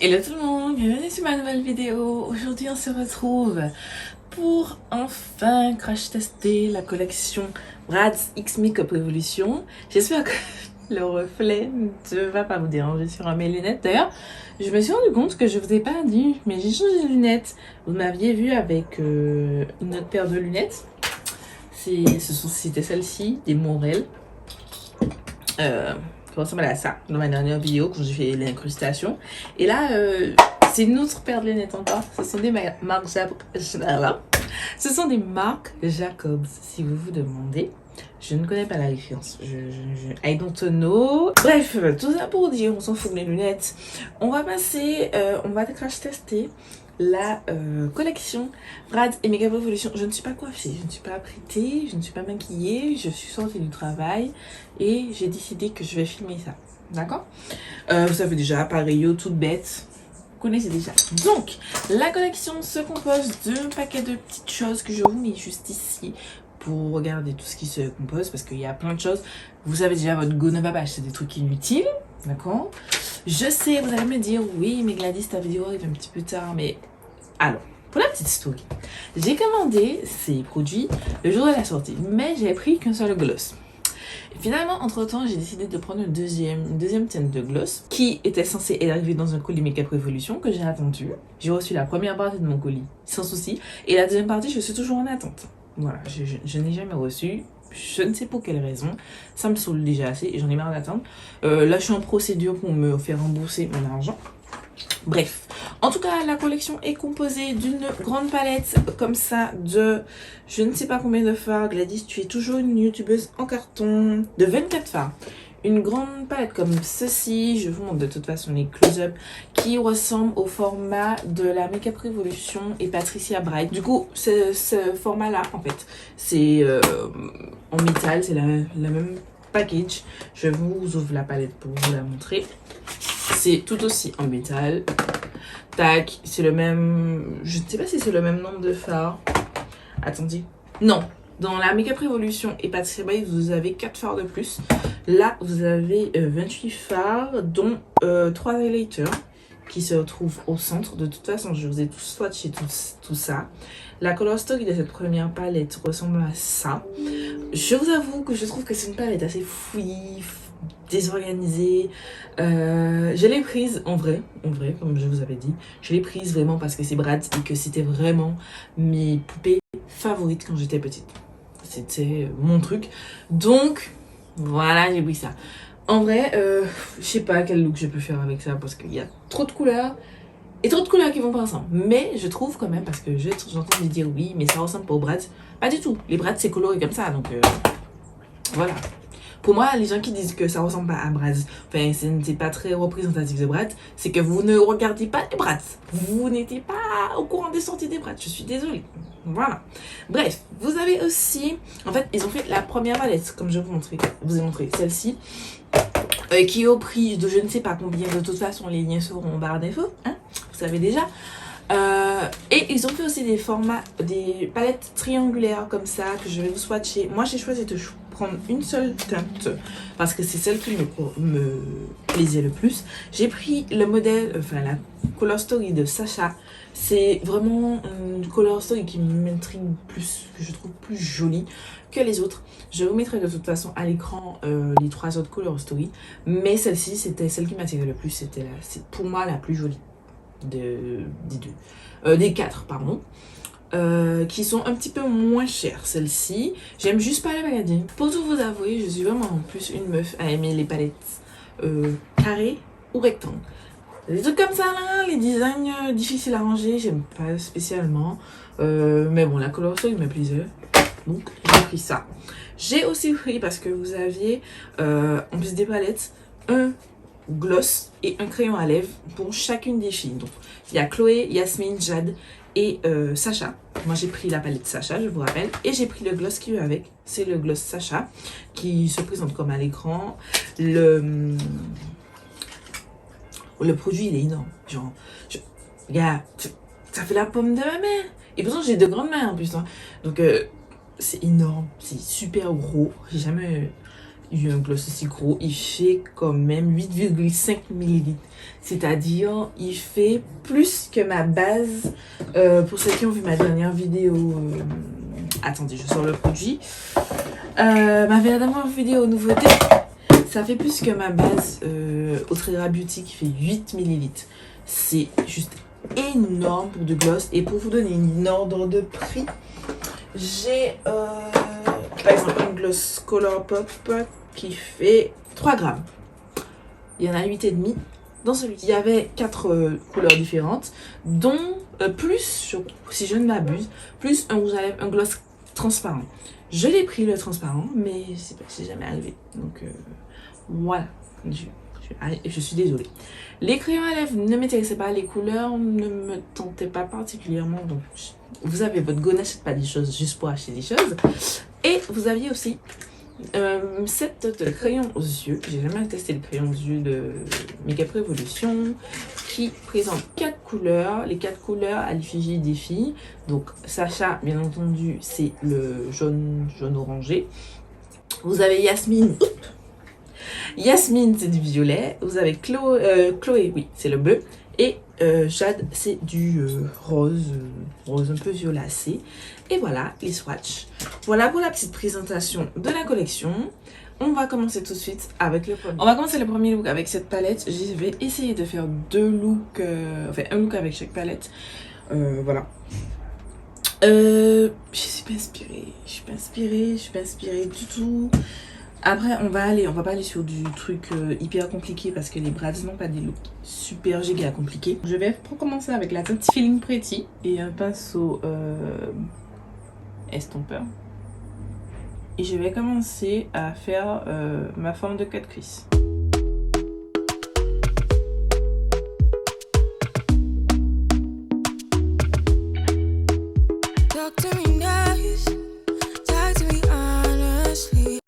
Hello tout le monde, bienvenue sur ma nouvelle vidéo. Aujourd'hui on se retrouve pour enfin crash tester la collection Brad's X Makeup Revolution. J'espère que le reflet ne va pas vous déranger sur mes lunettes. D'ailleurs, je me suis rendu compte que je vous ai pas dit, mais j'ai changé de lunettes. Vous m'aviez vu avec une autre paire de lunettes. C'était celle-ci, des Morel. Qui ressemble à ça dans ma dernière vidéo quand j'ai fait l'incrustation. Et là, c'est une autre paire de lunettes encore. Ce sont des marques Ce sont des marques Jacobs, si vous vous demandez. Je ne connais pas la référence. I don't know. Bref, tout ça pour dire, on s'en fout des lunettes. On va passer, on va crash tester la collection Brad's et Makeup Revolution. Je ne suis pas coiffée, je ne suis pas apprêtée, je ne suis pas maquillée, je suis sortie du travail et j'ai décidé que je vais filmer ça. D'accord? Vous savez déjà, pareil, toute bête. Vous connaissez déjà. Donc, la collection se compose d'un paquet de petites choses que je vous mets juste ici pour regarder tout ce qui se compose parce qu'il y a plein de choses. Vous savez déjà, votre go ne va pas acheter des trucs inutiles. D'accord? Je sais, vous allez me dire, oui, mais Gladys, ta vidéo arrive un petit peu tard, mais... Alors, pour la petite story, j'ai commandé ces produits le jour de la sortie, mais j'ai pris qu'un seul gloss. Et finalement, entre-temps, j'ai décidé de prendre une deuxième teinte de gloss qui était censée arriver dans un colis Makeup Revolution que j'ai attendu. J'ai reçu la première partie de mon colis, sans souci, et la deuxième partie, je suis toujours en attente. Voilà, je n'ai jamais reçu. Je ne sais pour quelle raison, ça me saoule déjà assez et j'en ai marre d'attendre. Là, je suis en procédure pour me faire rembourser mon argent. Bref, en tout cas, la collection est composée d'une grande palette comme ça de je ne sais pas combien de fards. Gladys, tu es toujours une youtubeuse en carton de 24 fards. Une grande palette comme ceci, je vous montre de toute façon les close-up qui ressemblent au format de la Makeup Revolution et Patricia Bright. Du coup, ce format-là, en fait, c'est en métal, c'est la même package. Je vous ouvre la palette pour vous la montrer. C'est tout aussi en métal. Tac, c'est le même... Je ne sais pas si c'est le même nombre de fards. Attendez. Non. Dans la Makeup Revolution et Patricia Bright, vous avez 4 fards de plus. Là, vous avez 28 fards, dont 3 highlighters qui se retrouvent au centre. De toute façon, je vous ai tout swatché tout ça. La color story de cette première palette ressemble à ça. Je vous avoue que je trouve que c'est une palette assez fouillie, désorganisée. Je l'ai prise en vrai, comme je vous avais dit. Je l'ai prise vraiment parce que c'est Brad's et que c'était vraiment mes poupées favorites quand j'étais petite. C'était mon truc. Donc, voilà, j'ai pris ça. En vrai, je sais pas quel look je peux faire avec ça parce qu'il y a trop de couleurs. Et trop de couleurs qui vont pas ensemble. Mais je trouve quand même, parce que j'entends me dire oui, mais ça ressemble pas aux Brad's. Pas du tout. Les Brad's, c'est coloré comme ça. Donc, voilà. Pour moi, les gens qui disent que ça ressemble pas à Brad's, enfin, c'est pas très représentatif de Brad's, c'est que vous ne regardez pas les Brad's. Vous n'étiez pas au courant des sorties des Brad's. Je suis désolée. Voilà. Bref, vous avez aussi... En fait, ils ont fait la première palette, comme je vous ai montré celle-ci, qui est au prix de je ne sais pas combien. De toute façon, les liens seront en barre d'infos. Hein, vous savez déjà. Et ils ont fait aussi des formats, des palettes triangulaires comme ça, que je vais vous swatcher. Moi, j'ai choisi de prendre une seule teinte parce que c'est celle qui me plaisait le plus. J'ai pris le modèle, enfin la Color Story de Sacha. C'est vraiment une Color Story qui m'intrigue plus, que je trouve plus jolie que les autres. Je vous mettrai de toute façon à l'écran les 3 autres Color Story, mais celle-ci c'était celle qui m'attirait le plus. C'est pour moi la plus jolie des 4, pardon. Qui sont un petit peu moins chères, celles-ci. J'aime juste pas la packaging. Pour tout vous avouer, je suis vraiment en plus une meuf à aimer les palettes carrées ou rectangles. Des trucs comme ça là, les designs difficiles à ranger, j'aime pas spécialement. Mais bon, la color story me plaisait. Donc j'ai pris ça. J'ai aussi pris, parce que vous aviez en plus des palettes, un gloss et un crayon à lèvres pour chacune des filles. Donc il y a Chloé, Yasmine, Jade et Sacha. Moi j'ai pris la palette Sacha, je vous rappelle, et j'ai pris le gloss qui va avec. C'est le gloss Sacha qui se présente comme à l'écran. Le produit il est énorme. Genre, regarde, ça fait la paume de ma main. Et pourtant j'ai de grandes mains en plus. Hein. Donc c'est énorme, c'est super gros. J'ai jamais eu un gloss aussi gros. Il fait quand même 8,5 ml. C'est-à-dire, il fait plus que ma base. Pour ceux qui ont vu ma dernière vidéo... attendez, je sors le produit. Ma dernière vidéo nouveauté, ça fait plus que ma base Autrera Beauty qui fait 8 ml. C'est juste énorme pour du gloss. Et pour vous donner une ordre de prix, j'ai par exemple un gloss Color Pop qui fait 3 grammes. Il y en a 8,5 dans celui-ci. Il y avait 4 couleurs différentes, dont plus, si je ne m'abuse, plus un rouge à lèvres, un gloss transparent. Je l'ai pris le transparent, mais c'est jamais arrivé. Donc voilà, je suis désolée. Les crayons à lèvres ne m'intéressaient pas, les couleurs ne me tentaient pas particulièrement. Donc vous avez votre go, n'achète pas des choses juste pour acheter des choses. Et vous aviez aussi set de crayons aux yeux. J'ai jamais testé le crayon aux yeux de Makeup Revolution qui présente 4 couleurs. Les 4 couleurs à l'effigie des filles. Donc Sacha, bien entendu, c'est le jaune orangé. Vous avez Yasmine. Yasmine, c'est du violet. Vous avez Chloé, oui, c'est le bleu. Et Jade, c'est du rose un peu violacé. Et voilà les swatchs. Voilà pour la petite présentation de la collection. On va commencer tout de suite avec le premier. On va commencer le premier look avec cette palette. Je vais essayer de faire 2 looks, enfin un look avec chaque palette. Voilà. Je suis pas inspirée. Je suis pas inspirée du tout. Après, on va pas aller sur du truc hyper compliqué parce que les Brads n'ont pas des looks super giga compliqués. Je vais commencer avec la teinte Feeling Pretty et un pinceau estompeur. Et je vais commencer à faire ma forme de cut crease.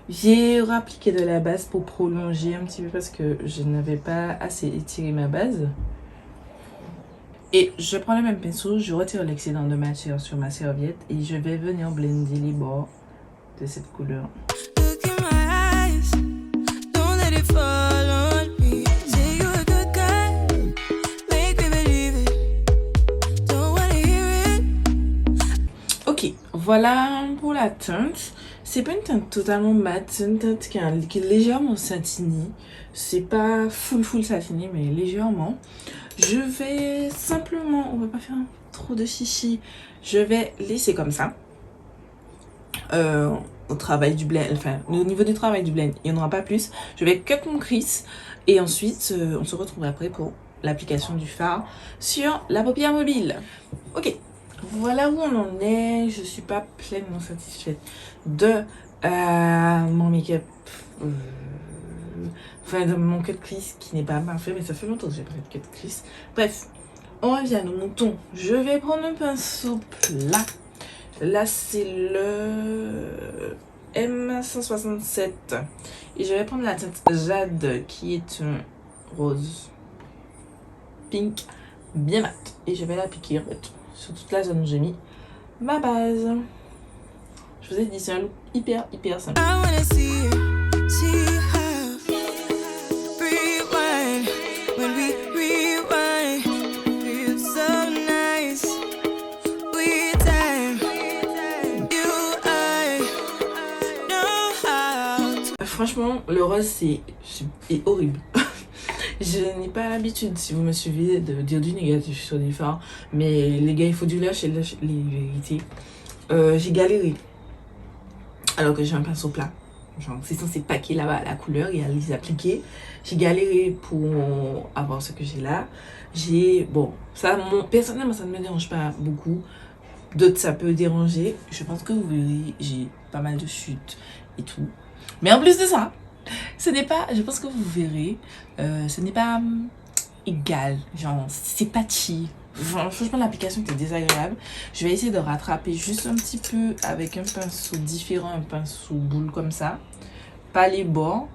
J'ai appliqué de la base pour prolonger un petit peu parce que je n'avais pas assez étiré ma base. Et je prends le même pinceau, je retire l'excédent de matière sur ma serviette et je vais venir blender les bords de cette couleur. Ok, voilà pour la teinte. C'est pas une teinte totalement mat, c'est une teinte qui est légèrement satinée. C'est pas full satiné, mais légèrement. Je vais simplement, on va pas faire trop de chichi. Je vais laisser comme ça. Au travail du blend, enfin au niveau du travail du blend, il n'y en aura pas plus. Je vais cut mon crease et ensuite on se retrouve après pour l'application du fard sur la paupière mobile. Ok. Voilà où on en est. Je suis pas pleinement satisfaite de mon make-up. Enfin, de mon cut crease qui n'est pas parfait, mais ça fait longtemps que j'ai pas fait de cut crease. Bref, on revient, nous montons. Je vais prendre un pinceau plat. Là, c'est le M167. Et je vais prendre la teinte Jade qui est un rose pink bien mat. Et je vais l'appliquer en fait sur toute la zone où j'ai mis ma base. Je vous ai dit, c'est un look hyper simple. Franchement, le rose c'est horrible. Je n'ai pas l'habitude, si vous me suivez, de dire du négatif sur des fards. Mais les gars, il faut du lâcher les vérités. J'ai galéré. Alors que j'ai un pinceau plat. Genre, c'est censé paquer là-bas la couleur et à les appliquer. J'ai galéré pour avoir ce que j'ai là. Bon, personnellement, ça ne me dérange pas beaucoup. D'autres, ça peut déranger. Je pense que vous verrez, j'ai pas mal de chutes et tout. Mais en plus de ça, ce n'est pas, je pense que vous verrez, ce n'est pas égal, genre c'est patchy. Franchement, l'application était désagréable. Je vais essayer de rattraper juste un petit peu avec un pinceau différent, un pinceau boule comme ça. Pas les bords,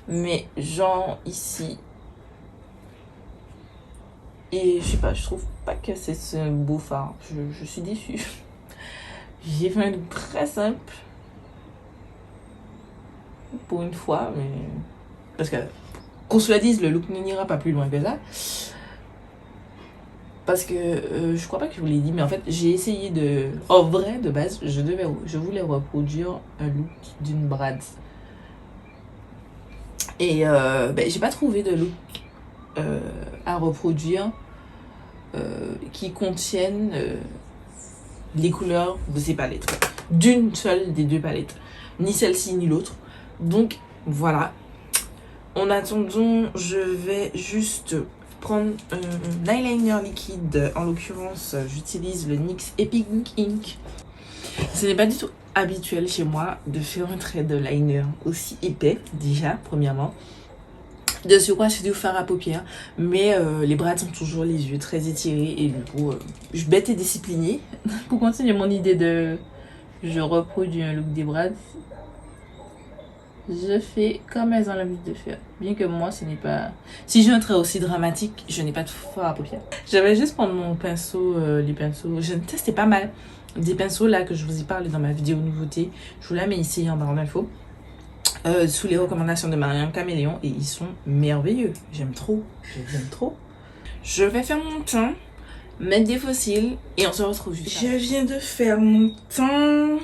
mais genre ici. Et je sais pas, je trouve pas que c'est un beau fard. Je suis déçue. J'ai fait un look très simple. pour une fois, mais parce que qu'on se la dise, le look n'ira pas plus loin que ça. Parce que je crois pas que je vous l'ai dit, mais en fait j'ai essayé de, en vrai de base, je voulais reproduire un look d'une Bratz. Et j'ai pas trouvé de look à reproduire qui contienne les couleurs de ces palettes, d'une seule des deux palettes, ni celle-ci ni l'autre. Donc voilà, en attendant je vais juste prendre un eyeliner liquide. En l'occurrence j'utilise le NYX Epic Ink. Ce n'est pas du tout habituel chez moi de faire un trait de liner aussi épais, déjà premièrement. De surcroît, c'est du fard à paupières, mais les bras ont toujours les yeux très étirés et du coup, je suis bête et disciplinée. Pour continuer mon idée de je reproduis un look des bras, je fais comme elles ont l'habitude de faire. Bien que moi, ce n'est pas... Si j'ai un trait aussi dramatique, je n'ai pas de fard à paupières. J'avais juste prendre mon pinceau, les pinceaux, je testais pas mal. Des pinceaux là que je vous ai parlé dans ma vidéo nouveauté, je vous la mets ici en barre d'infos. Sous les recommandations de Marianne Caméléon, et ils sont merveilleux. J'aime trop, j'aime trop. Je vais faire mon teint, mettre des faux cils et on se retrouve juste. Je viens de faire mon teint.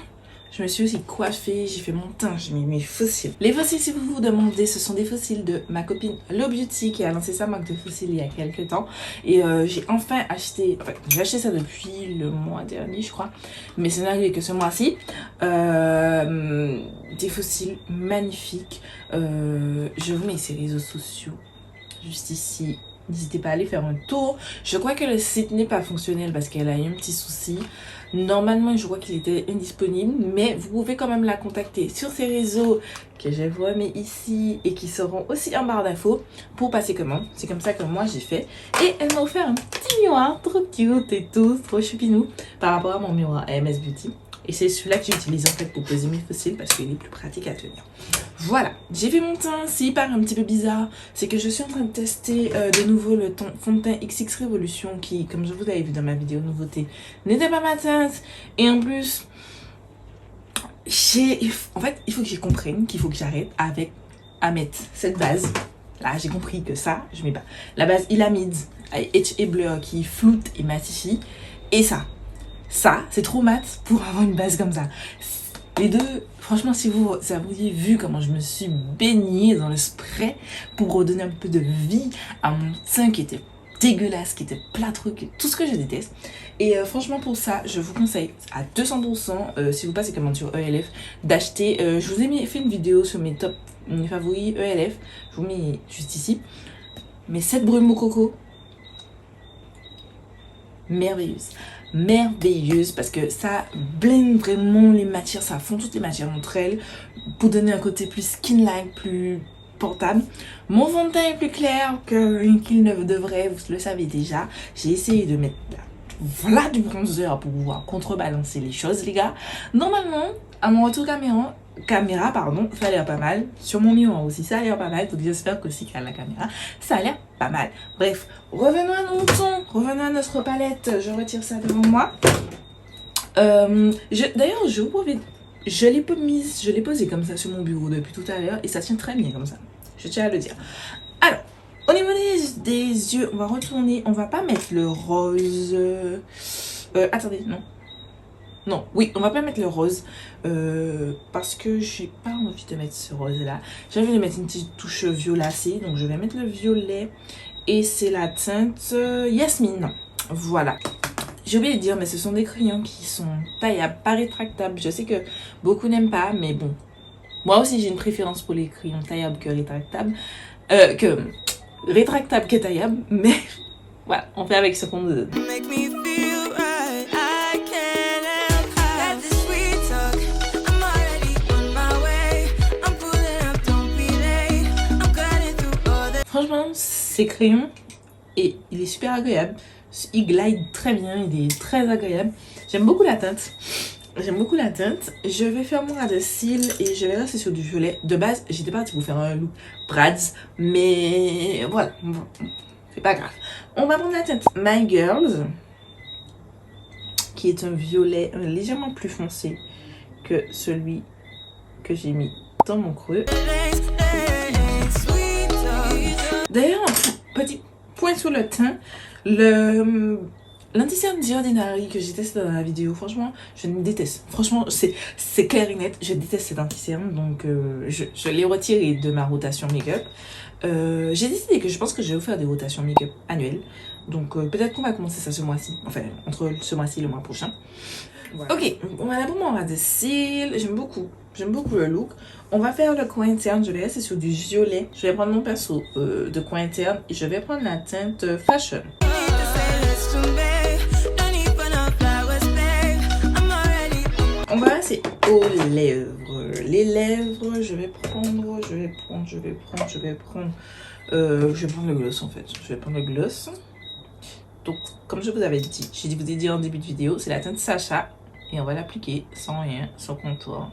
Je me suis aussi coiffée, j'ai fait mon teint, j'ai mis mes faux cils. Les faux cils, si vous vous demandez, ce sont des faux cils de ma copine Low Beauty qui a lancé sa marque de faux cils il y a quelques temps. Et j'ai enfin acheté, j'ai acheté ça depuis le mois dernier je crois, mais c'est n'arrivé que ce mois-ci. Des faux cils magnifiques. Je vous mets ses réseaux sociaux juste ici. N'hésitez pas à aller faire un tour. Je crois que le site n'est pas fonctionnel parce qu'elle a eu un petit souci. Normalement, je crois qu'il était indisponible, mais vous pouvez quand même la contacter sur ses réseaux que je vous remets ici et qui seront aussi en barre d'infos pour passer commande. C'est comme ça que moi j'ai fait. Et elle m'a offert un petit miroir trop cute et tout, trop choupinou par rapport à mon miroir AMS Beauty. Et c'est celui-là que j'utilise en fait pour poser mes fossiles parce qu'il est plus pratique à tenir. Voilà, j'ai fait mon teint. S'il paraît un petit peu bizarre, c'est que je suis en train de tester de nouveau le fond de teint XX Révolution qui, comme je vous l'avais vu dans ma vidéo nouveauté, n'était pas ma teinte. Et en plus, en fait, il faut que j'y comprenne qu'il faut que j'arrête à mettre cette base. Là, j'ai compris que ça, je mets pas. La base Ilamide H et Blur qui floute et matifie. Et ça, c'est trop mat pour avoir une base comme ça. Les deux, franchement, si vous aviez vu comment je me suis baignée dans le spray pour redonner un peu de vie à mon teint qui était dégueulasse, qui était plâtreux, tout ce que je déteste. Et franchement, pour ça, je vous conseille à 200%, si vous passez commande sur ELF, d'acheter. Je vous ai fait une vidéo sur mes favoris ELF. Je vous mets juste ici. Mais cette brume au coco, merveilleuse parce que ça blende vraiment les matières, ça fond toutes les matières entre elles pour donner un côté plus skin-like, plus portable. Mon fond de teint est plus clair qu'il ne devrait, vous le savez déjà. J'ai essayé de mettre voilà du bronzer pour pouvoir contrebalancer les choses les gars. Normalement à mon retour caméra pardon, ça a l'air pas mal. Sur mon miroir aussi ça a l'air pas mal, donc j'espère qu'aussi qu'à la caméra ça a l'air pas mal. Bref, revenons à nos tons, revenons à notre palette. Je retire ça devant moi. D'ailleurs je l'ai posé comme ça sur mon bureau depuis tout à l'heure et ça tient très bien comme ça, je tiens à le dire. Alors au niveau des yeux, on va retourner, on va pas mettre le rose. Attendez, non, oui, on va pas mettre le rose parce que j'ai pas envie de mettre ce rose là. J'ai envie de mettre une petite touche violacée, donc je vais mettre le violet et c'est la teinte Yasmine. Voilà. J'ai oublié de dire, mais ce sont des crayons qui sont taillables, pas rétractables. Je sais que beaucoup n'aiment pas, mais bon. Moi aussi j'ai une préférence pour les crayons taillables que rétractables. Rétractable que taillable, mais voilà, on fait avec ce qu'on nous donne. Franchement, ces crayons, et il est super agréable, il glide très bien, il est très agréable. J'aime beaucoup la teinte. Je vais faire mon ras de cils et je vais rester sur du violet. De base, j'étais partie pour faire un look Bratz, mais voilà, c'est pas grave. On va prendre la teinte My Girls, qui est un violet légèrement plus foncé que celui que j'ai mis dans mon creux. D'ailleurs, petit point sur le teint, l'anti-cerne The Ordinary que j'ai testé dans la vidéo, franchement, je ne déteste. Franchement, c'est clair et net, je déteste cet anti-cerne, donc je l'ai retiré de ma rotation make-up. J'ai décidé que je pense que je vais vous faire des rotations make-up annuelles. Donc peut-être qu'on va commencer ça ce mois-ci. Enfin, entre ce mois-ci et le mois prochain. Voilà. Ok, voilà pour mon ras de cils. J'aime beaucoup le look. On va faire le coin interne. Je vais rester sur du violet. Je vais prendre mon pinceau de coin interne et je vais prendre la teinte Fashion. On va passer aux lèvres. Les lèvres, je vais prendre le gloss en fait. Je vais prendre le gloss. Donc, comme je vous avais dit, vous ai dit en début de vidéo, c'est la teinte Sacha. Et on va l'appliquer sans rien, sans contour.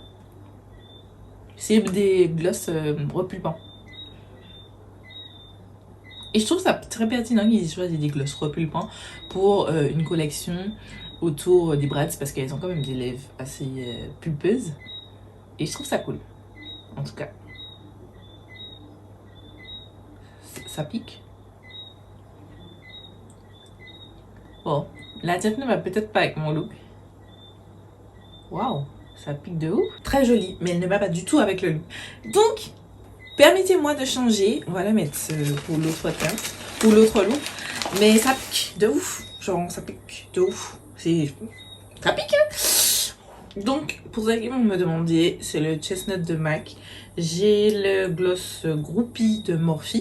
C'est des gloss repulpants. Et je trouve ça très pertinent qu'ils aient choisi des gloss repulpants pour une collection autour des bras, parce qu'elles ont quand même des lèvres assez pulpeuses. Et je trouve ça cool. En tout cas. Ça pique. Bon, la teinte ne va peut-être pas avec mon look. Waouh, ça pique de ouf. Très jolie, mais elle ne va pas du tout avec le look. Donc, permettez-moi de changer. On va la mettre pour l'autre teinte, pour l'autre look. Mais ça pique de ouf. Genre, ça pique de ouf. Ça pique, hein. Donc, pour ceux qui vont me demander, c'est le Chestnut de MAC. J'ai le gloss Groupie de Morphe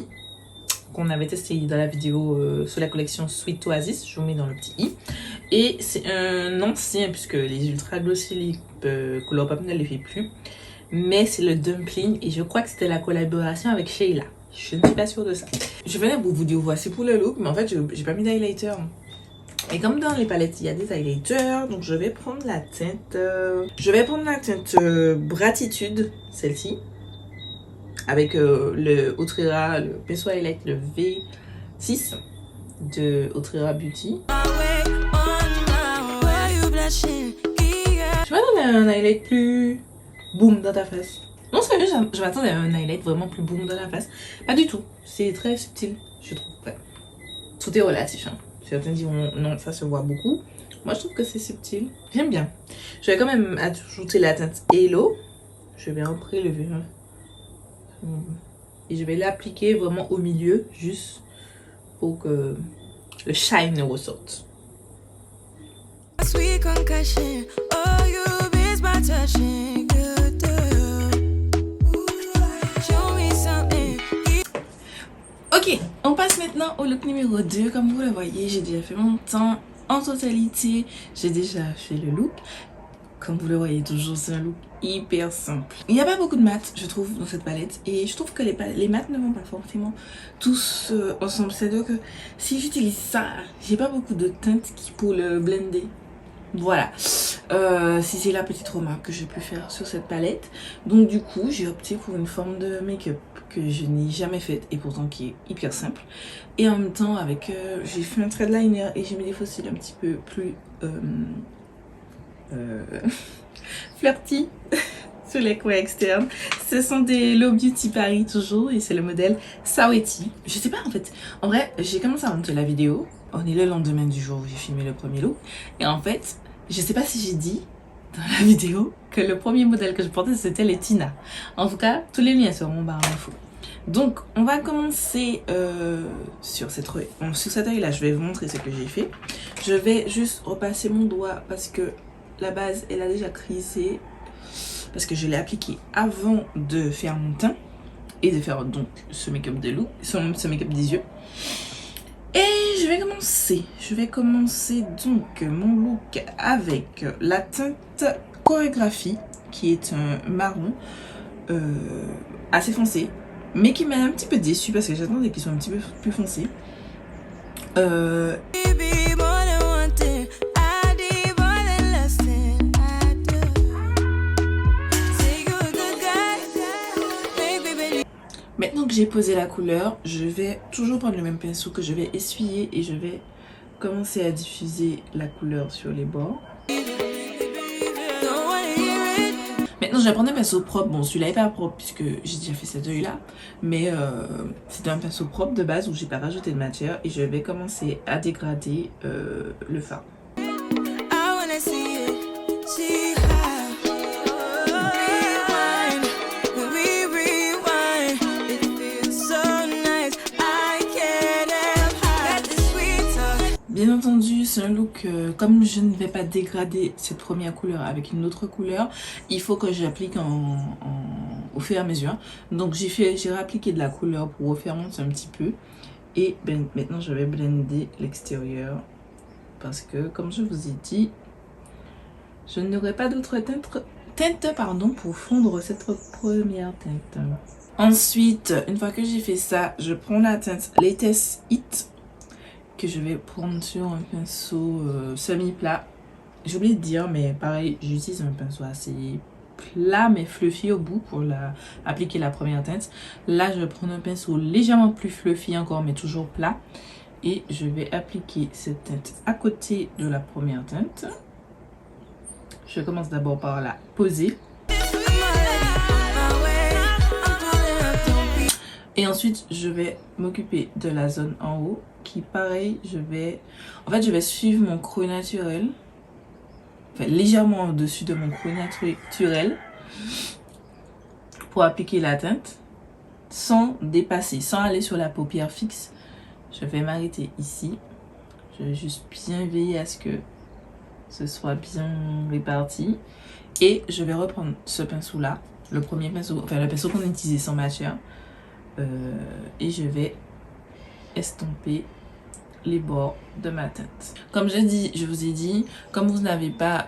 qu'on avait testé dans la vidéo sur la collection Sweet Oasis, je vous mets dans le petit i. Et c'est un ancien, puisque les Ultra Glossy Lip Colourpop ne les fait plus. Mais c'est le Dumpling, et je crois que c'était la collaboration avec Sheila. Je ne suis pas sûre de ça. Je venais pour vous dire, voici pour le look, mais en fait, j'ai pas mis d'highlighter. Et comme dans les palettes, il y a des highlighters, donc je vais prendre la teinte... Bratitude, celle-ci. Avec le Autrera, le pinceau highlight, le V6 de Autrera Beauty. Je m'attendais à un highlight plus boum dans ta face. Non, sérieux, je m'attendais à un highlight vraiment plus boum dans la face. Pas du tout. C'est très subtil, je trouve. Ouais. Tout est relatif. Hein. Certains diront non, ça se voit beaucoup. Moi, je trouve que c'est subtil. J'aime bien. Je vais quand même ajouter la teinte Hello. Je vais reprélever. Et je vais l'appliquer vraiment au milieu, juste pour que le shine ressorte. Ok, on passe maintenant au look numéro 2. Comme vous le voyez, j'ai déjà fait mon temps en totalité. J'ai déjà fait le look. Comme vous le voyez toujours, c'est un look hyper simple. Il n'y a pas beaucoup de mat, je trouve, dans cette palette. Et je trouve que les mats ne vont pas forcément tous ensemble. C'est-à-dire que si j'utilise ça, j'ai pas beaucoup de teintes pour le blender. Voilà. Si c'est la petite remarque que j'ai pu faire sur cette palette. Donc du coup, j'ai opté pour une forme de make-up que je n'ai jamais faite et pourtant qui est hyper simple. Et en même temps, avec j'ai fait un thread liner et j'ai mis des fossiles un petit peu plus... flirty sur les coins externes. Ce sont des Low Beauty Paris toujours et c'est le modèle Saweti. Je sais pas en fait. En vrai, j'ai commencé à monter la vidéo. On est le lendemain du jour où j'ai filmé le premier look. Et en fait, je sais pas si j'ai dit dans la vidéo que le premier modèle que je portais c'était les Tina. En tout cas, tous les liens seront en barre d'infos. Donc, on va commencer sur cette œil là. Je vais vous montrer ce que j'ai fait. Je vais juste repasser mon doigt parce que la base, elle a déjà crisé parce que je l'ai appliqué avant de faire mon teint et de faire donc ce make-up de look, ce make-up des yeux. Et je vais commencer donc mon look avec la teinte Chorégraphie qui est un marron assez foncé mais qui m'a un petit peu déçue parce que j'attendais qu'il soit un petit peu plus foncé. Maintenant que j'ai posé la couleur, je vais toujours prendre le même pinceau que je vais essuyer et je vais commencer à diffuser la couleur sur les bords. Maintenant, je vais prendre un pinceau propre. Bon, celui-là est pas propre puisque j'ai déjà fait cet œil-là. Mais c'est un pinceau propre de base où j'ai pas rajouté de matière. Et je vais commencer à dégrader le fard. Bien entendu, c'est un look, comme je ne vais pas dégrader cette première couleur avec une autre couleur, il faut que j'applique au fur et à mesure. Donc j'ai réappliqué de la couleur pour refaire monter un petit peu. Et ben, maintenant je vais blender l'extérieur. Parce que, comme je vous ai dit, je n'aurai pas d'autre teinte pour fondre cette première teinte. Ensuite, une fois que j'ai fait ça, je prends la teinte Latest Hit que je vais prendre sur un pinceau semi-plat. J'ai oublié de dire, mais pareil, j'utilise un pinceau assez plat mais fluffy au bout pour appliquer la première teinte. Là, je vais prendre un pinceau légèrement plus fluffy encore, mais toujours plat. Et je vais appliquer cette teinte à côté de la première teinte. Je commence d'abord par la poser. Et ensuite, je vais m'occuper de la zone en haut qui, pareil, je vais suivre mon creux naturel. Enfin, légèrement au-dessus de mon creux naturel pour appliquer la teinte sans dépasser, sans aller sur la paupière fixe. Je vais m'arrêter ici. Je vais juste bien veiller à ce que ce soit bien réparti. Et je vais reprendre ce pinceau-là, le premier pinceau, enfin le pinceau qu'on a utilisé sans matière. Et je vais estomper les bords de ma teinte. Comme je vous ai dit, comme vous n'avez pas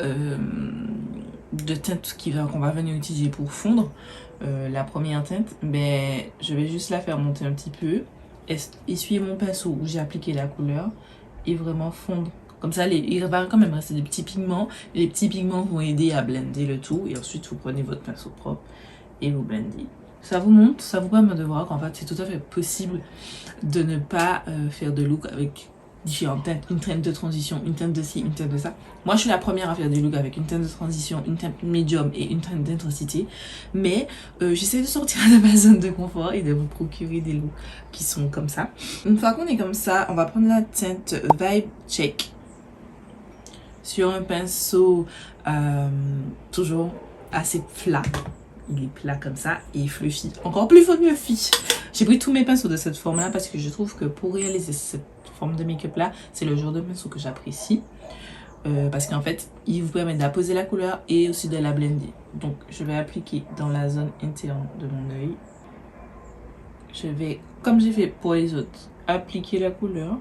de teinte qu'on va venir utiliser pour fondre la première teinte, ben, je vais juste la faire monter un petit peu, essuyer mon pinceau où j'ai appliqué la couleur et vraiment fondre. Comme ça, il va quand même rester des petits pigments. Les petits pigments vont aider à blender le tout. Et ensuite, vous prenez votre pinceau propre et vous blendez. Ça vous montre, ça vous permet de voir qu'en fait, c'est tout à fait possible de ne pas faire de look avec différentes teintes. Une teinte de transition, une teinte de ci, une teinte de ça. Moi, je suis la première à faire du look avec une teinte de transition, une teinte médium et une teinte d'intensité. Mais j'essaie de sortir de ma zone de confort et de vous procurer des looks qui sont comme ça. Une fois qu'on est comme ça, on va prendre la teinte Vibe Check sur un pinceau toujours assez plat. Il est plat comme ça et fluffy. Encore plus fluffy. J'ai pris tous mes pinceaux de cette forme là parce que je trouve que pour réaliser cette forme de make-up là, c'est le genre de pinceau que j'apprécie. Parce qu'en fait, il vous permet d'apposer la couleur et aussi de la blender. Donc, je vais appliquer dans la zone interne de mon œil. Je vais, comme j'ai fait pour les autres, appliquer la couleur,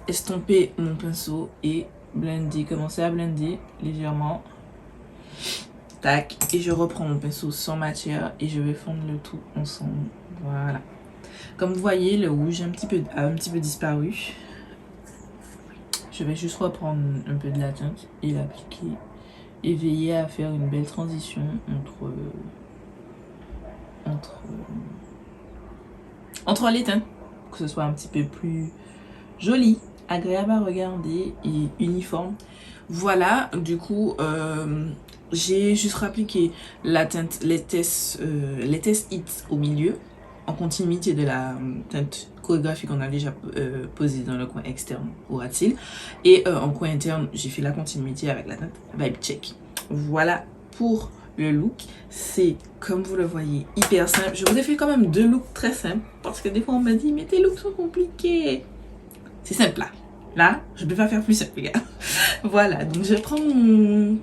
estomper mon pinceau et blender, commencer à blender légèrement. Tac, et je reprends mon pinceau sans matière et je vais fondre le tout ensemble. Voilà. Comme vous voyez, le rouge a un petit peu disparu. Je vais juste reprendre un peu de la teinte et l'appliquer. Et veiller à faire une belle transition entre les teintes. Que ce soit un petit peu plus joli, agréable à regarder et uniforme. Voilà, du coup, j'ai juste appliqué la teinte Latest Hit au milieu, en continuité de la teinte chorégraphique qu'on a déjà posée dans le coin externe au ras de cils. Et en coin interne, j'ai fait la continuité avec la teinte Vibe Check. Voilà pour le look. C'est, comme vous le voyez, hyper simple. Je vous ai fait quand même 2 looks très simples, parce que des fois on m'a dit, mais tes looks sont compliqués. C'est simple là. Là, je ne peux pas faire plus simple, les gars. Voilà, donc je prends mon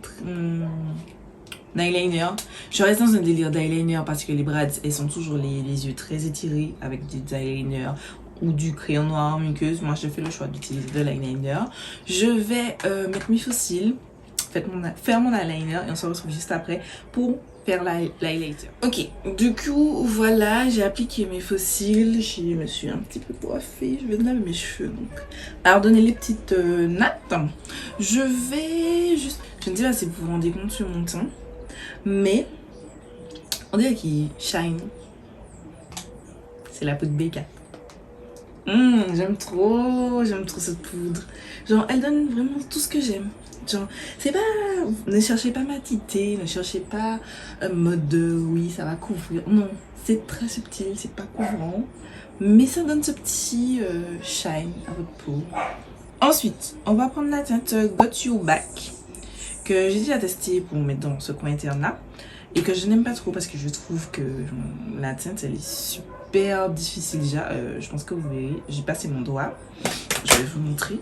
eyeliner. Je reste dans un délire d'eyeliner parce que les braids, elles sont toujours les yeux très étirés avec des eyeliners ou du crayon noir en muqueuse. Moi, je fais le choix d'utiliser de l'eyeliner. Je vais mettre mes faux cils, faire mon eyeliner et on se retrouve juste après pour faire l'highlighter. Ok, du coup, voilà, j'ai appliqué mes faux cils. Je me suis un petit peu coiffée. Je vais laver mes cheveux. Donc, pardonnez les petites nattes. Je vais juste... Je ne sais pas si vous vous rendez compte sur mon teint, mais on dirait qu'il shine. C'est la peau de B4. J'aime trop cette poudre. Genre, elle donne vraiment tout ce que j'aime. Genre, c'est pas... Ne cherchez pas matité, ne cherchez pas un mode de... Oui, ça va couvrir. Non, c'est très subtil, c'est pas couvrant. Mais ça donne ce petit shine à votre peau. Ensuite, on va prendre la teinte Got You Back, que j'ai déjà testé pour mettre dans ce coin interne là. Et que je n'aime pas trop parce que je trouve que la teinte, elle est super difficile déjà. Je pense que vous verrez, j'ai passé mon doigt. Je vais vous montrer.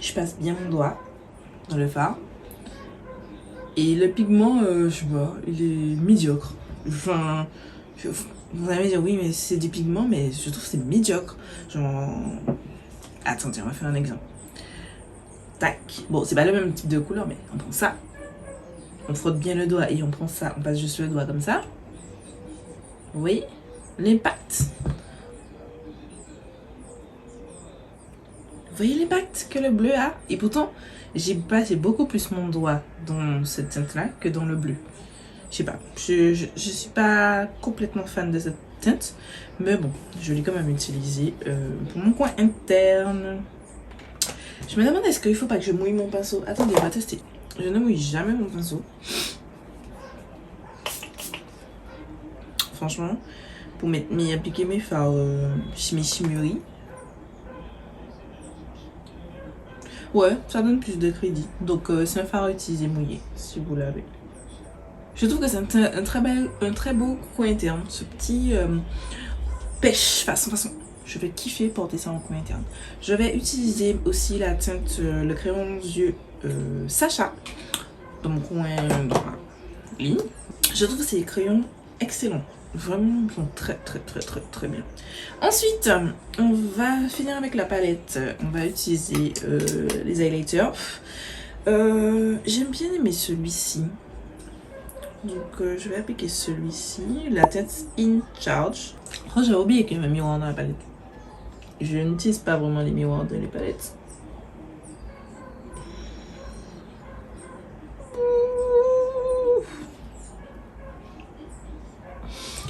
Je passe bien mon doigt dans le fard. Et le pigment, je sais pas, il est médiocre. Enfin, vous allez me dire, oui, mais c'est du pigment, mais je trouve que c'est médiocre. Genre, attendez, on va faire un exemple. Tac. Bon, c'est pas le même type de couleur, mais on prend ça. On frotte bien le doigt et on prend ça, on passe juste le doigt comme ça. Vous voyez l'impact? Vous voyez l'impact que le bleu a? Et pourtant, j'ai passé beaucoup plus mon doigt dans cette teinte-là que dans le bleu. Je sais pas, je suis pas complètement fan de cette teinte, mais bon, je l'ai quand même utilisée pour mon coin interne. Je me demande est-ce qu'il faut pas que je mouille mon pinceau. Attendez, on va tester. Je ne mouille jamais mon pinceau. Franchement, pour m'y appliquer mes fards chimie. Ouais, ça donne plus de crédit. Donc c'est un fard à utiliser mouillé, si vous l'avez. Je trouve que c'est un très beau coin interne. Ce petit pêche façon. Je vais kiffer porter ça en coin interne. Je vais utiliser aussi la teinte, le crayon yeux Sacha dans mon coin dans la ligne. Je trouve que ces crayons excellents. Vraiment, ils sont très bien. Ensuite, on va finir avec la palette. On va utiliser les highlighters. J'aime bien aimer celui-ci. Donc, je vais appliquer celui-ci. La teinte In Charge. Oh, j'avais oublié qu'il y avait un miroir dans la palette. Je n'utilise pas vraiment les miroirs dans les palettes.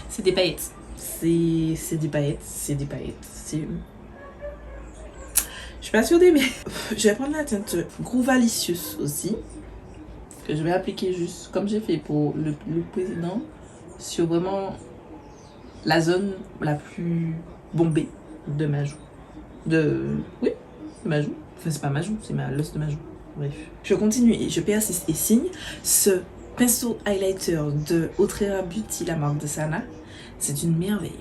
C'est des paillettes. C'est des paillettes. Je suis pas sûre d'aimer. Je vais prendre la teinte Groovalicious aussi. Que je vais appliquer juste comme j'ai fait pour le précédent. Sur vraiment la zone la plus bombée de ma joue. Oui, de ma joue. Enfin, c'est pas ma joue, c'est l'os de ma joue. Bref. Je continue et je persiste et signe. Ce pinceau highlighter de Outrera Beauty, la marque de Sana, c'est une merveille.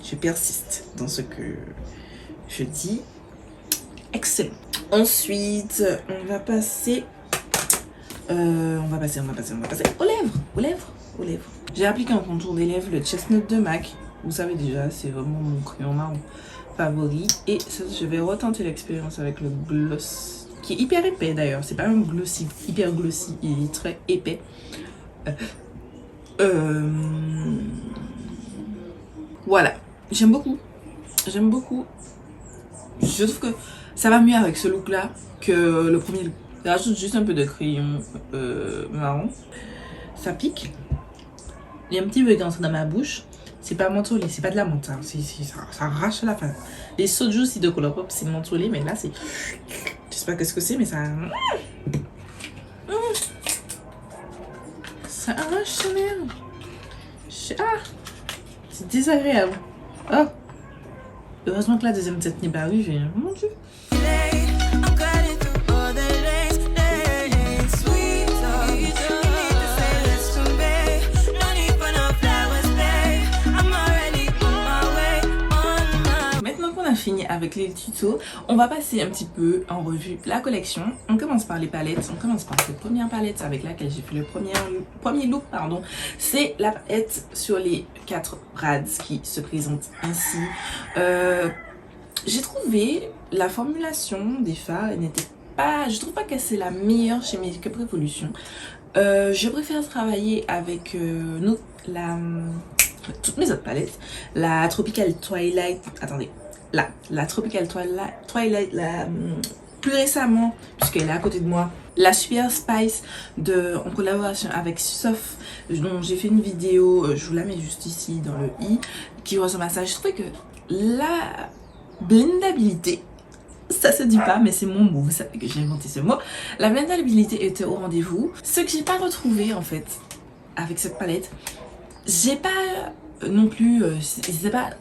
Je persiste dans ce que je dis. Excellent. Ensuite, on va passer aux lèvres. J'ai appliqué en contour des lèvres le Chestnut de MAC. Vous savez déjà, c'est vraiment mon crayon marron favori. Et ça, je vais retenter l'expérience avec le gloss, qui est hyper épais d'ailleurs. C'est pas un glossy, hyper glossy, il est très épais. Voilà, j'aime beaucoup. Je trouve que ça va mieux avec ce look là que le premier look. J'ajoute juste un peu de crayon marron. Ça pique. Il y a un petit peu qui entre dans ma bouche. C'est pas mentholé, c'est pas de la menthe. Hein. Ça arrache la fin. Les soju aussi de Colourpop, c'est mentholé, mais là c'est... Je sais pas qu'est-ce que c'est, mais ça... Ça arrache sa mère. Ah, c'est désagréable. Oh. Heureusement que la deuxième tête n'est pas arrivée. Mon Dieu. Fini avec les tutos, on va passer un petit peu en revue la collection. On commence par les palettes. On commence par cette première palette avec laquelle j'ai fait le premier look, pardon. C'est la palette sur les 4 brads qui se présente ainsi. J'ai trouvé la formulation des fards n'était pas, je trouve pas que c'est la meilleure chez Makeup Revolution. Je préfère travailler avec toutes mes autres palettes. La Tropical Twilight, attendez. La Tropical Twilight, plus récemment, puisqu'elle est à côté de moi, la Super Spice en collaboration avec Sof, dont j'ai fait une vidéo, je vous la mets juste ici dans le i, qui ressemble à ça. Je trouvais que la blendabilité, ça se dit pas, mais c'est mon mot, vous savez que j'ai inventé ce mot. La blendabilité était au rendez-vous. Ce que j'ai pas retrouvé en fait avec cette palette, j'ai pas non plus, c'était pas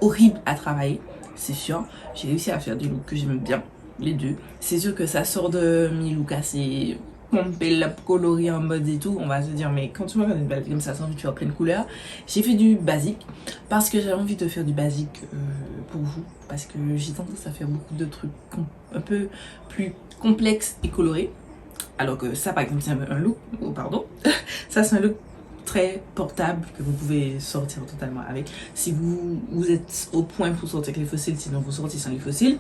horrible à travailler, c'est sûr. J'ai réussi à faire des looks que j'aime bien, les deux. C'est sûr que ça sort de mes looks assez pompé, coloré en mode et tout. On va se dire, mais quand tu vois une palette comme ça, sans envie de faire plein de couleurs. J'ai fait du basique parce que j'avais envie de faire du basique pour vous. Parce que j'ai tendance à faire beaucoup de trucs un peu plus complexes et colorés. Alors que ça, par exemple, c'est un look, oh pardon, ça c'est un look très portable que vous pouvez sortir totalement avec. Si vous êtes au point pour sortir avec les fossiles, sinon vous sortez sans les fossiles.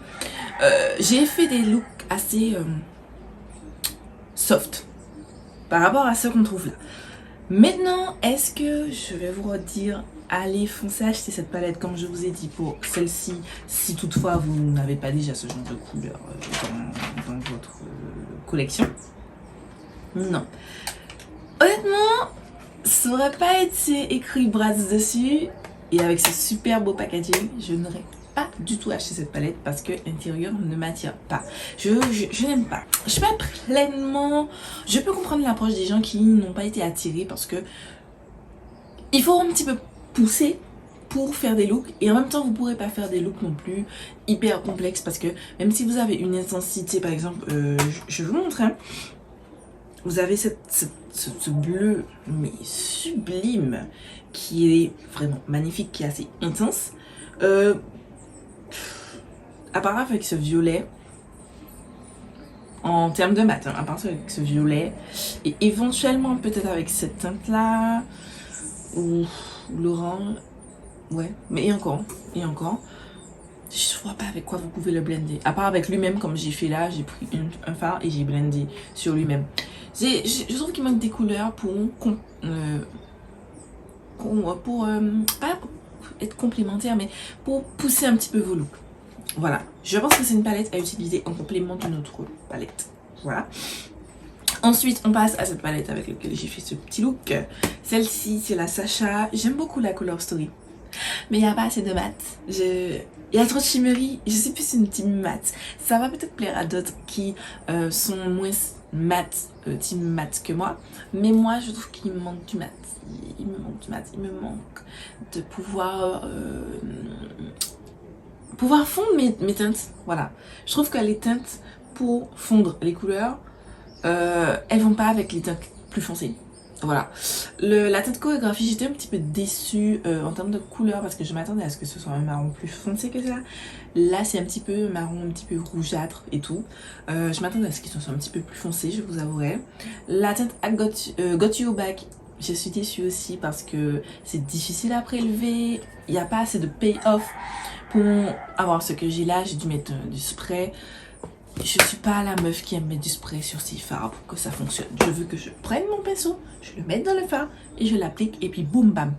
J'ai fait des looks assez soft par rapport à ce qu'on trouve là. Maintenant, est-ce que je vais vous redire, allez foncer acheter cette palette comme je vous ai dit pour celle-ci, si toutefois vous n'avez pas déjà ce genre de couleur dans votre collection. Non. Honnêtement, ça aurait pas été écrit Bratz dessus et avec ce super beau packaging, je n'aurais pas du tout acheté cette palette parce que l'intérieur ne m'attire pas. Je n'aime pas. Je suis pas pleinement... Je peux comprendre l'approche des gens qui n'ont pas été attirés parce que il faut un petit peu pousser pour faire des looks et en même temps vous pourrez pas faire des looks non plus hyper complexes parce que même si vous avez une intensité, par exemple, je vous montre, hein, vous avez ce bleu mais sublime qui est vraiment magnifique, qui est assez intense. À part avec ce violet, en termes de mat, hein, à part avec ce violet, et éventuellement peut-être avec cette teinte là, ou l'orange, ouais, mais et encore, je vois pas avec quoi vous pouvez le blender. À part avec lui-même, comme j'ai fait là, j'ai pris un fard et j'ai blendé sur lui-même. Je trouve qu'il manque des couleurs pour pas être complémentaire, mais pour pousser un petit peu vos looks. Voilà, je pense que c'est une palette à utiliser en complément d'une autre palette. Voilà. Ensuite, on passe à cette palette avec laquelle j'ai fait ce petit look. Celle-ci, c'est la Sacha. J'aime beaucoup la Color Story. Mais il n'y a pas assez de mat. Il y a trop de shimmery. Je sais plus si c'est une team mat. Ça va peut-être plaire à d'autres qui sont moins mat, team mat que moi. Mais moi, je trouve qu'il me manque du mat. Il me manque du mat. Il me manque de pouvoir fondre mes teintes. Voilà. Je trouve que les teintes, pour fondre les couleurs, elles vont pas avec les teintes plus foncées. Voilà. La teinte chorégraphie, j'étais un petit peu déçue en termes de couleur parce que je m'attendais à ce que ce soit un marron plus foncé que ça. Là, c'est un petit peu marron, un petit peu rougeâtre et tout. Je m'attendais à ce qu'il soit un petit peu plus foncé, je vous avouerai. La teinte Got You Back, je suis déçue aussi parce que c'est difficile à prélever. Il n'y a pas assez de payoff pour avoir ce que j'ai là. J'ai dû mettre du spray. Je suis pas la meuf qui aime mettre du spray sur ses fards pour que ça fonctionne. Je veux que je prenne mon pinceau, je le mette dans le fard et je l'applique et puis boum bam.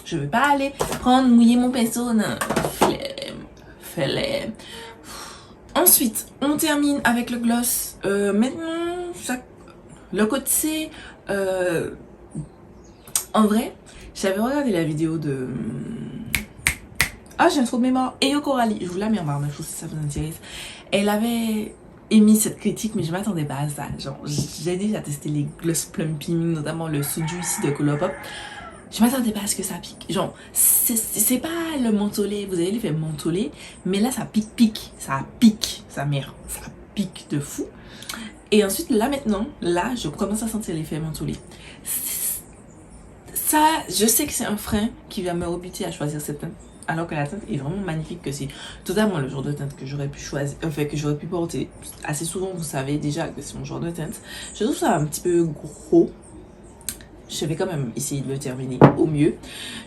Je veux pas aller mouiller mon pinceau, non. Flemme. Ensuite, on termine avec le gloss. Maintenant, le côté en vrai, j'avais regardé la vidéo de... Ah, j'ai un trou de mémoire. Eyo Coralie, je vous la mets en barre d'infos si ça vous intéresse. Elle avait émis cette critique, mais je m'attendais pas à ça. Genre, j'ai déjà testé les gloss plumping, notamment le Suju ici de Colourpop. Je m'attendais pas à ce que ça pique. Genre, c'est pas le mentholé, vous avez l'effet mentholé, mais là ça pique, ça pique, sa mère, ça pique de fou. Et ensuite, là maintenant, là, je commence à sentir l'effet mentholé. Ça, je sais que c'est un frein qui va me rebuter à choisir cette teinte. Alors que la teinte est vraiment magnifique, que c'est totalement le genre de teinte que j'aurais pu choisir, enfin que j'aurais pu porter assez souvent, vous savez déjà que c'est mon genre de teinte. Je trouve ça un petit peu gros. Je vais quand même essayer de le terminer au mieux.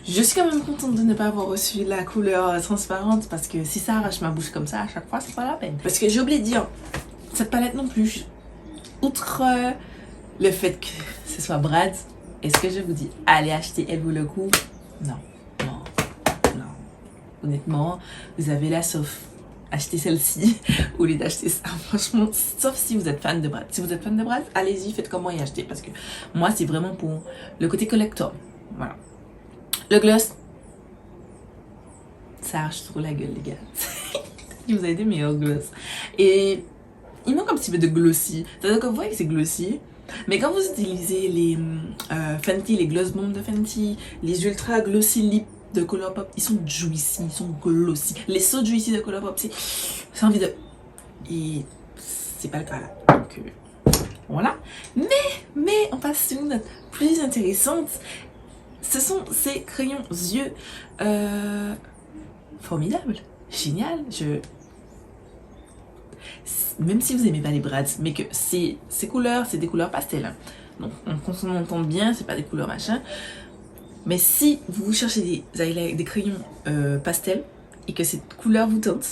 Je suis quand même contente de ne pas avoir reçu la couleur transparente parce que si ça arrache ma bouche comme ça à chaque fois, c'est pas la peine. Parce que j'ai oublié de dire, cette palette non plus, outre le fait que ce soit Bratz, est-ce que je vous dis, allez acheter, elle vaut le coup? Non. Honnêtement, vous avez là, sauf acheter celle-ci au lieu d'acheter ça. Franchement, sauf si vous êtes fan de Bratz. Si vous êtes fan de Bratz, allez-y, faites comme moi et achetez. Parce que moi, c'est vraiment pour le côté collector. Voilà. Le gloss, ça arrache trop la gueule, les gars. Vous avez des meilleurs gloss. Et il manque un petit peu de glossy. C'est-à-dire que vous voyez que c'est glossy. Mais quand vous utilisez les Fenty, les gloss bombs de Fenty, les ultra glossy lip de Colourpop, ils sont juicy, ils sont glossy. Les so juicy de Colourpop, c'est envie de... Et c'est pas le cas là. Donc voilà. Mais on passe sur une note plus intéressante. Ce sont ces crayons yeux formidables, génial. Même si vous aimez pas les Brads, mais que ces couleurs, c'est des couleurs pastel. Hein. Donc on s'entend bien, c'est pas des couleurs machin. Mais si vous cherchez des crayons pastel et que cette couleur vous tente,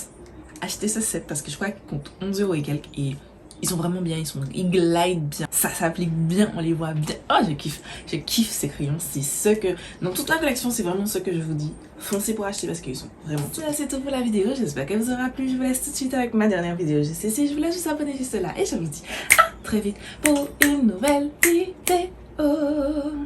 achetez ce set parce que je crois qu'ils comptent 11 € et quelques. Et ils sont vraiment bien, ils glident bien, ça s'applique bien, on les voit bien. Oh, je kiffe ces crayons, c'est ce que... Dans toute la collection, c'est vraiment ce que je vous dis. Foncez pour acheter parce qu'ils sont vraiment... Voilà, c'est tout pour la vidéo, j'espère qu'elle vous aura plu. Je vous laisse tout de suite avec ma dernière vidéo GCC. Je vous laisse juste abonner juste là et je vous dis à très vite pour une nouvelle vidéo.